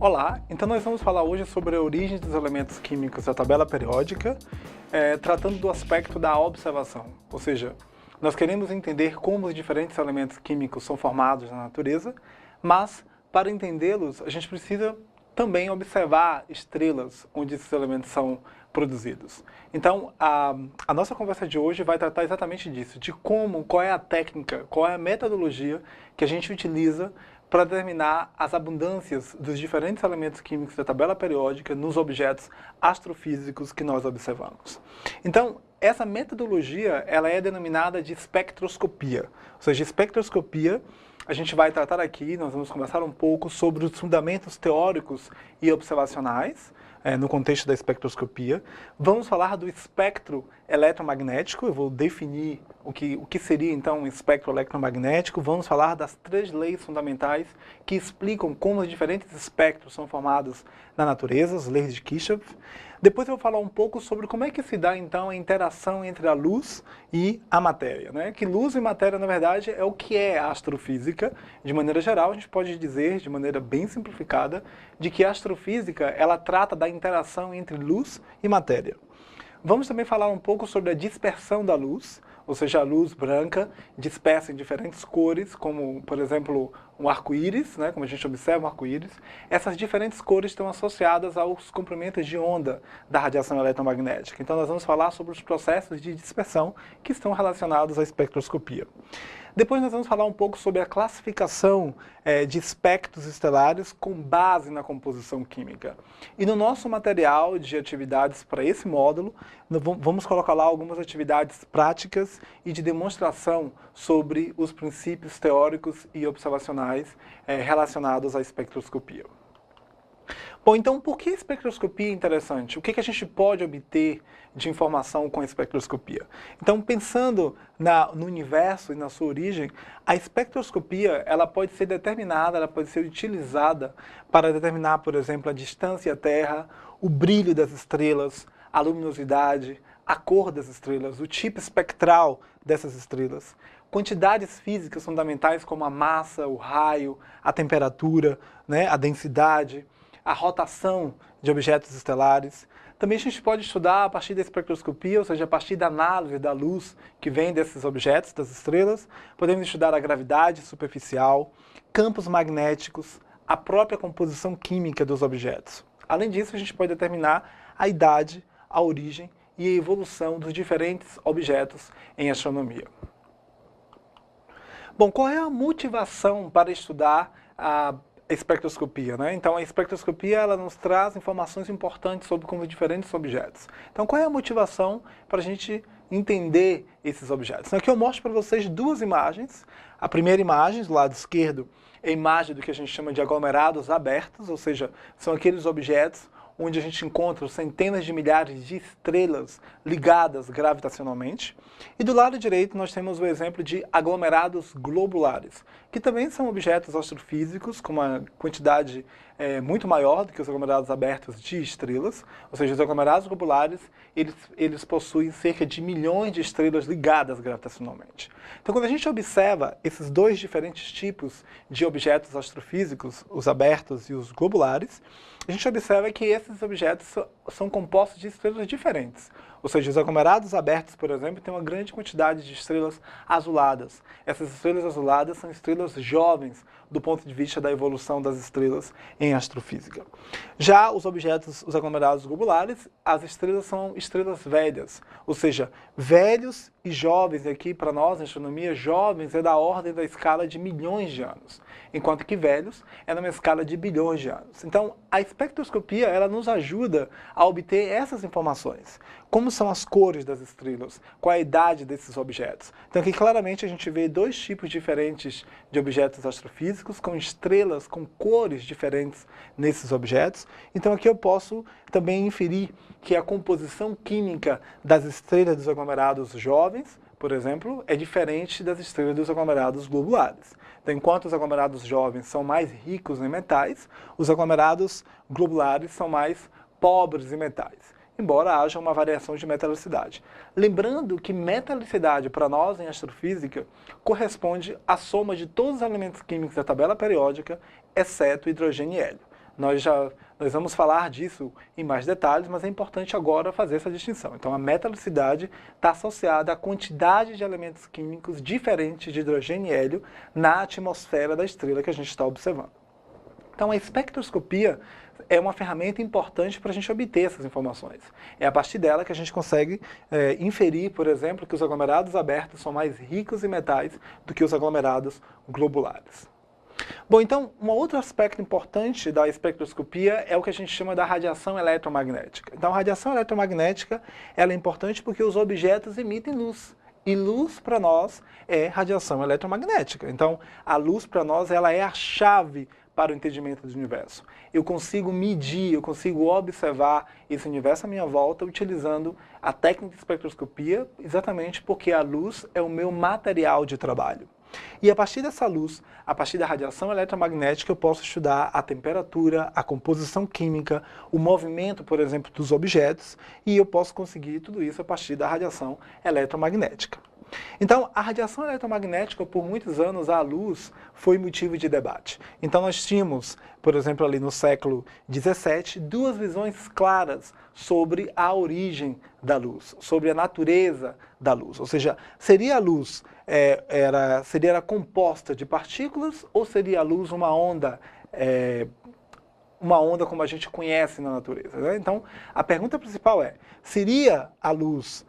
Olá, então nós vamos falar hoje sobre a origem dos elementos químicos da tabela periódica, tratando do aspecto da observação, ou seja, nós queremos entender como os diferentes elementos químicos são formados na natureza, mas para entendê-los a gente precisa também observar estrelas onde esses elementos são produzidos. Então, a nossa conversa de hoje vai tratar exatamente disso, de qual é a técnica, qual é a metodologia que a gente utiliza para determinar as abundâncias dos diferentes elementos químicos da tabela periódica nos objetos astrofísicos que nós observamos. Então, essa metodologia ela é denominada de espectroscopia. Ou seja, espectroscopia, a gente vai tratar aqui, nós vamos conversar um pouco sobre os fundamentos teóricos e observacionais, no contexto da espectroscopia. Vamos falar do espectro eletromagnético, eu vou definir o que seria então um espectro eletromagnético. Vamos falar das 3 leis fundamentais que explicam como os diferentes espectros são formados na natureza, as leis de Kirchhoff. Depois eu vou falar um pouco sobre como é que se dá então a interação entre a luz e a matéria, né? Que luz e matéria, na verdade, é o que é a astrofísica. De maneira geral, a gente pode dizer, de maneira bem simplificada, de que a astrofísica ela trata da interação entre luz e matéria. Vamos também falar um pouco sobre a dispersão da luz, ou seja, a luz branca dispersa em diferentes cores, como, por exemplo, um arco-íris, né, como a gente observa um arco-íris. Essas diferentes cores estão associadas aos comprimentos de onda da radiação eletromagnética. Então, nós vamos falar sobre os processos de dispersão que estão relacionados à espectroscopia. Depois nós vamos falar um pouco sobre a classificação de espectros estelares com base na composição química. E no nosso material de atividades para esse módulo, vamos colocar lá algumas atividades práticas e de demonstração sobre os princípios teóricos e observacionais relacionados à espectroscopia. Bom, então por que a espectroscopia é interessante? O que a gente pode obter de informação com a espectroscopia? Então, pensando no universo e na sua origem, a espectroscopia ela pode ser determinada, ela pode ser utilizada para determinar, por exemplo, a distância à Terra, o brilho das estrelas, a luminosidade, a cor das estrelas, o tipo espectral dessas estrelas, quantidades físicas fundamentais como a massa, o raio, a temperatura, né, a densidade, a rotação de objetos estelares. Também a gente pode estudar a partir da espectroscopia, ou seja, a partir da análise da luz que vem desses objetos, das estrelas. Podemos estudar a gravidade superficial, campos magnéticos, a própria composição química dos objetos. Além disso, a gente pode determinar a idade, a origem e a evolução dos diferentes objetos em astronomia. Bom, qual é a motivação para estudar a espectroscopia, né? Então, a espectroscopia ela nos traz informações importantes sobre como diferentes objetos. Então, qual é a motivação para a gente entender esses objetos? Então, aqui eu mostro para vocês 2 imagens. A primeira imagem, do lado esquerdo, é a imagem do que a gente chama de aglomerados abertos, ou seja, são aqueles objetos onde a gente encontra centenas de milhares de estrelas ligadas gravitacionalmente. E do lado direito nós temos o exemplo de aglomerados globulares, que também são objetos astrofísicos com uma quantidade muito maior do que os aglomerados abertos de estrelas. Ou seja, os aglomerados globulares, eles possuem cerca de milhões de estrelas ligadas gravitacionalmente. Então, quando a gente observa esses 2 diferentes tipos de objetos astrofísicos, os abertos e os globulares, a gente observa que esses objetos são compostos de estrelas diferentes. Ou seja, os aglomerados abertos, por exemplo, têm uma grande quantidade de estrelas azuladas. Essas estrelas azuladas são estrelas jovens do ponto de vista da evolução das estrelas em astrofísica. Já os objetos, os aglomerados globulares, as estrelas são estrelas velhas, ou seja, velhos e jovens aqui, para nós, na astronomia, jovens é da ordem da escala de milhões de anos, enquanto que velhos é numa escala de bilhões de anos. Então, a espectroscopia ela nos ajuda a obter essas informações. Como são as cores das estrelas, qual é a idade desses objetos. Então aqui claramente a gente vê 2 tipos diferentes de objetos astrofísicos, com estrelas com cores diferentes nesses objetos. Então aqui eu posso também inferir que a composição química das estrelas dos aglomerados jovens, por exemplo, é diferente das estrelas dos aglomerados globulares. Então, enquanto os aglomerados jovens são mais ricos em metais, os aglomerados globulares são mais pobres em metais, embora haja uma variação de metalicidade. Lembrando que metalicidade, para nós em astrofísica, corresponde à soma de todos os elementos químicos da tabela periódica, exceto hidrogênio e hélio. Nós vamos falar disso em mais detalhes, mas é importante agora fazer essa distinção. Então, a metalucidade está associada à quantidade de elementos químicos diferentes de hidrogênio e hélio na atmosfera da estrela que a gente está observando. Então, a espectroscopia é uma ferramenta importante para a gente obter essas informações. É a partir dela que a gente consegue inferir, por exemplo, que os aglomerados abertos são mais ricos em metais do que os aglomerados globulares. Bom, então, um outro aspecto importante da espectroscopia é o que a gente chama da radiação eletromagnética. Então, a radiação eletromagnética ela é importante porque os objetos emitem luz. E luz, para nós, é radiação eletromagnética. Então, a luz, para nós, ela é a chave para o entendimento do universo. Eu consigo medir, eu consigo observar esse universo à minha volta utilizando a técnica de espectroscopia, exatamente porque a luz é o meu material de trabalho. E a partir dessa luz, a partir da radiação eletromagnética, eu posso estudar a temperatura, a composição química, o movimento, por exemplo, dos objetos, e eu posso conseguir tudo isso a partir da radiação eletromagnética. Então, a radiação eletromagnética, por muitos anos, a luz foi motivo de debate. Então, nós tínhamos, por exemplo, ali no século XVII, duas visões claras sobre a origem da luz, sobre a natureza da luz. Ou seja, seria a luz seria composta de partículas ou seria a luz uma onda como a gente conhece na natureza, né? Então, a pergunta principal é, seria a luz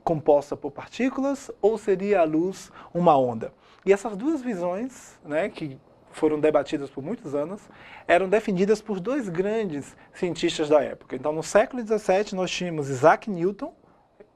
composta por partículas ou seria a luz uma onda? E essas duas visões, né, que foram debatidas por muitos anos, eram defendidas por dois grandes cientistas da época. Então, no século XVII, nós tínhamos Isaac Newton,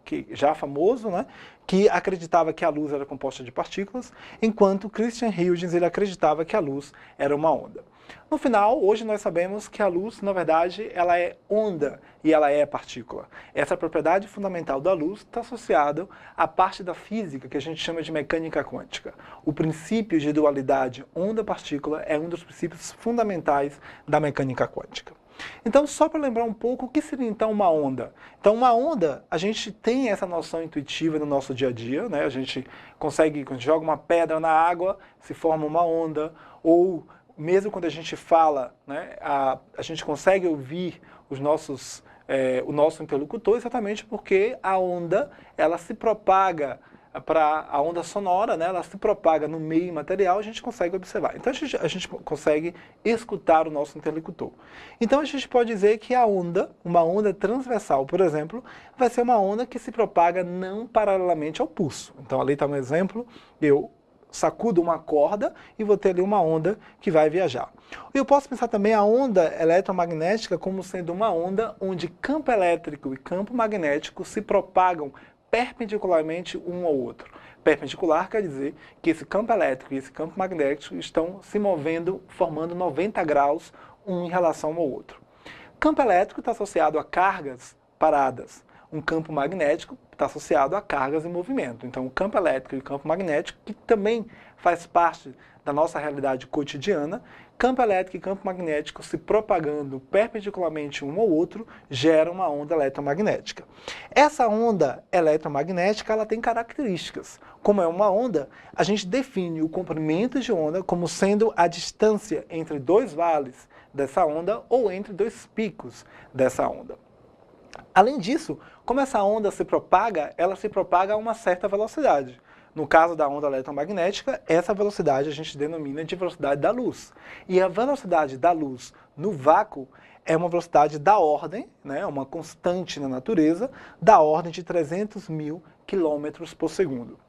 que já famoso, né, que acreditava que a luz era composta de partículas, enquanto Christian Huygens ele acreditava que a luz era uma onda. No final, hoje nós sabemos que a luz, na verdade, ela é onda e ela é partícula. Essa propriedade fundamental da luz está associada à parte da física que a gente chama de mecânica quântica. O princípio de dualidade onda-partícula é um dos princípios fundamentais da mecânica quântica. Então, só para lembrar um pouco, o que seria então uma onda? Então, uma onda, a gente tem essa noção intuitiva no nosso dia a dia, né? A gente consegue, quando a gente joga uma pedra na água, se forma uma onda, ou mesmo quando a gente fala, né, a gente consegue ouvir o nosso interlocutor exatamente porque a onda, ela se propaga a onda sonora, né, ela se propaga no meio material, a gente consegue observar. Então a gente consegue escutar o nosso interlocutor. Então a gente pode dizer que a onda, uma onda transversal, por exemplo, vai ser uma onda que se propaga não paralelamente ao pulso. Então ali está um exemplo, eu sacudo uma corda e vou ter ali uma onda que vai viajar. Eu posso pensar também a onda eletromagnética como sendo uma onda onde campo elétrico e campo magnético se propagam perpendicularmente um ao outro. Perpendicular quer dizer que esse campo elétrico e esse campo magnético estão se movendo, formando 90 graus um em relação ao outro. Campo elétrico está associado a cargas paradas. Um campo magnético está associado a cargas em movimento. Então, o campo elétrico e o campo magnético, que também faz parte da nossa realidade cotidiana, campo elétrico e campo magnético se propagando perpendicularmente um ao outro, gera uma onda eletromagnética. Essa onda eletromagnética ela tem características. Como é uma onda, a gente define o comprimento de onda como sendo a distância entre dois vales dessa onda ou entre dois picos dessa onda. Além disso, como essa onda se propaga, ela se propaga a uma certa velocidade. No caso da onda eletromagnética, essa velocidade a gente denomina de velocidade da luz. E a velocidade da luz no vácuo é uma velocidade da ordem, né, uma constante na natureza, da ordem de 300.000 km por segundo.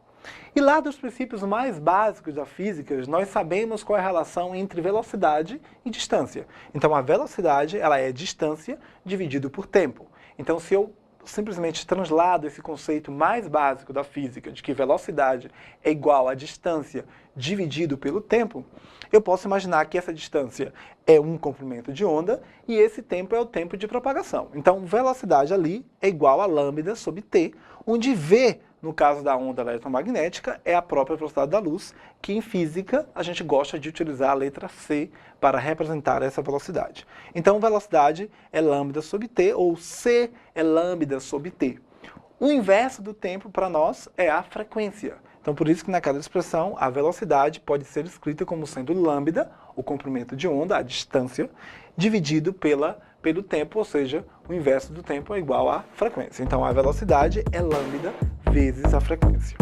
E lá dos princípios mais básicos da física, nós sabemos qual é a relação entre velocidade e distância. Então a velocidade ela é distância dividido por tempo. Então se eu simplesmente translado esse conceito mais básico da física, de que velocidade é igual a distância dividido pelo tempo, eu posso imaginar que essa distância é um comprimento de onda e esse tempo é o tempo de propagação. Então, velocidade ali é igual a lambda sobre t, onde v, no caso da onda eletromagnética, é a própria velocidade da luz, que em física a gente gosta de utilizar a letra c para representar essa velocidade. Então, velocidade é lambda sobre t, ou c é lambda sobre t. O inverso do tempo para nós é a frequência. Então, por isso que naquela expressão, a velocidade pode ser escrita como sendo lambda, o comprimento de onda, a distância, dividido pelo tempo, ou seja, o inverso do tempo é igual à frequência. Então, a velocidade é lambda vezes a frequência.